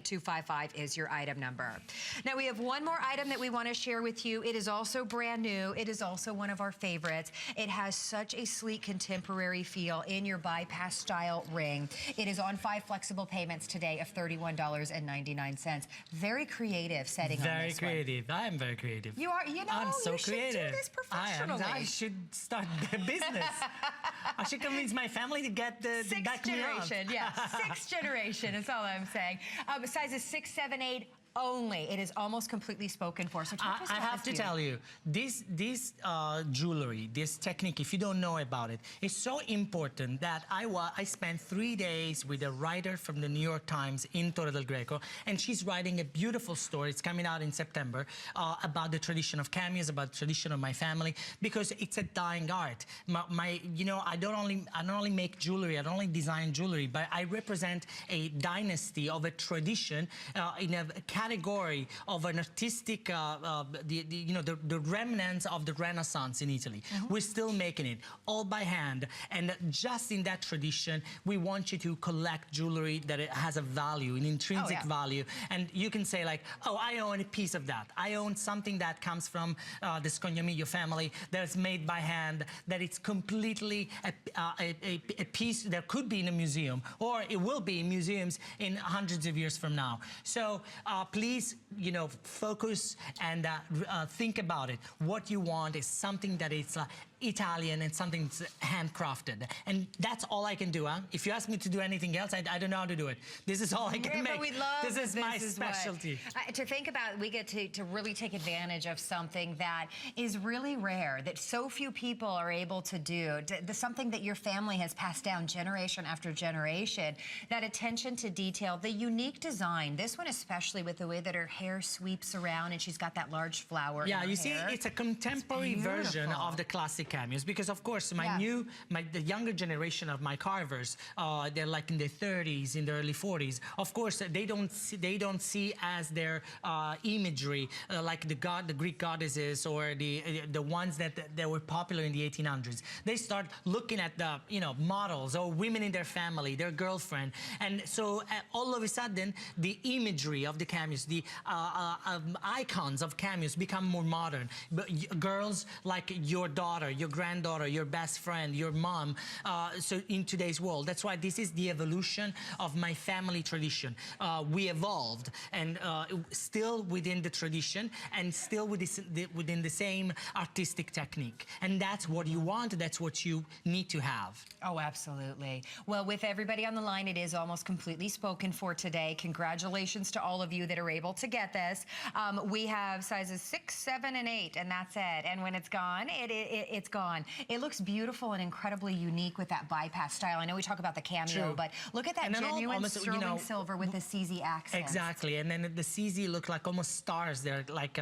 255 is your item number. Now we have one more item that we want to share with you. It is also brand new. It is also one of our favorites. It has such a sleek contemporary feel in your bypass style ring. It is on 5 flexible payments today of $31.99. Very creative setting on this Very creative. I am very creative. You are, you know, I'm so you creative. should do this professionally. I should start the business. I should convince my family to get the back me up. 6th generation, yeah. 6th generation is all I'm saying. Sizes 6, 7, 8 only. It is almost completely spoken for. So I have to tell you, this jewelry, this technique, if you don't know about it, is so important that I spent 3 days with a writer from the New York Times in Torre del Greco, and she's writing a beautiful story. It's coming out in September about the tradition of cameos, about the tradition of my family, because it's a dying art. You know, I don't only make jewelry, I don't only design jewelry, but I represent a dynasty of a tradition in a category of an artistic, you know, the remnants of the Renaissance in Italy. We're still making it all by hand, and just in that tradition, we want you to collect jewelry that it has a value, an intrinsic value, and you can say like, oh, I own a piece of that. I own something that comes from the Scognamiglio family, that's made by hand, that it's completely a piece that could be in a museum, or it will be in museums in hundreds of years from now. So please, you know, focus and think about it. What you want is something that is Italian and something that's handcrafted. And that's all I can do, huh? If you ask me to do anything else, I don't know how to do it. This is all I can make. We love this is my specialty. To think about, we get to really take advantage of something that is really rare, that so few people are able to do. Something that your family has passed down generation after generation. That attention to detail, the unique design. This one especially, with the way that her hair sweeps around and she's got that large flower in her you see, hair. it's a contemporary version of the classic cameos, because of course the younger generation of my carvers, they're like in their 30s, in their early 40s. Of course, they don't see as their imagery like the Greek goddesses or the ones that were popular in the 1800s. They start looking at the models or women in their family, their girlfriend, and so all of a sudden the imagery of the cameos, the icons of cameos become more modern. But girls like your daughter, your granddaughter, your best friend, your mom, so in today's world. That's why this is the evolution of my family tradition. We evolved, and still within the tradition, and still within the same artistic technique. And that's what you want, that's what you need to have. Oh, absolutely. Well, with everybody on the line, it is almost completely spoken for today. Congratulations to all of you that are able to get this. We have sizes 6, 7, and 8, and that's it. And when it's gone, it's gone. It looks beautiful and incredibly unique with that bypass style. I know we talk about the cameo, but look at that genuine sterling silver with the CZ accent. Exactly, and then the CZ look like almost stars. They're like,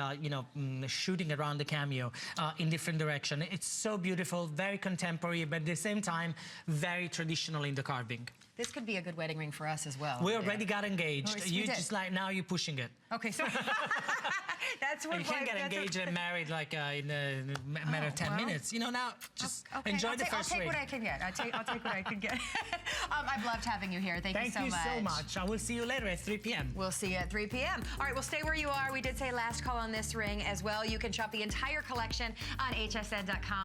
shooting around the cameo in different direction. It's so beautiful, very contemporary, but at the same time, very traditional in the carving. This could be a good wedding ring for us as well. We already got engaged. You just like, now you're pushing it. Okay, so that's what you can't get engaged and married like in a matter of 10 minutes. You know, now just enjoy the first ring. I'll take what I can get. I'll take what I can get. I've loved having you here. Thank you so much. Thank you so much. I will see you later at 3 p.m. We'll see you at 3 p.m. All right, well, stay where you are. We did say last call on this ring as well. You can shop the entire collection on hsn.com.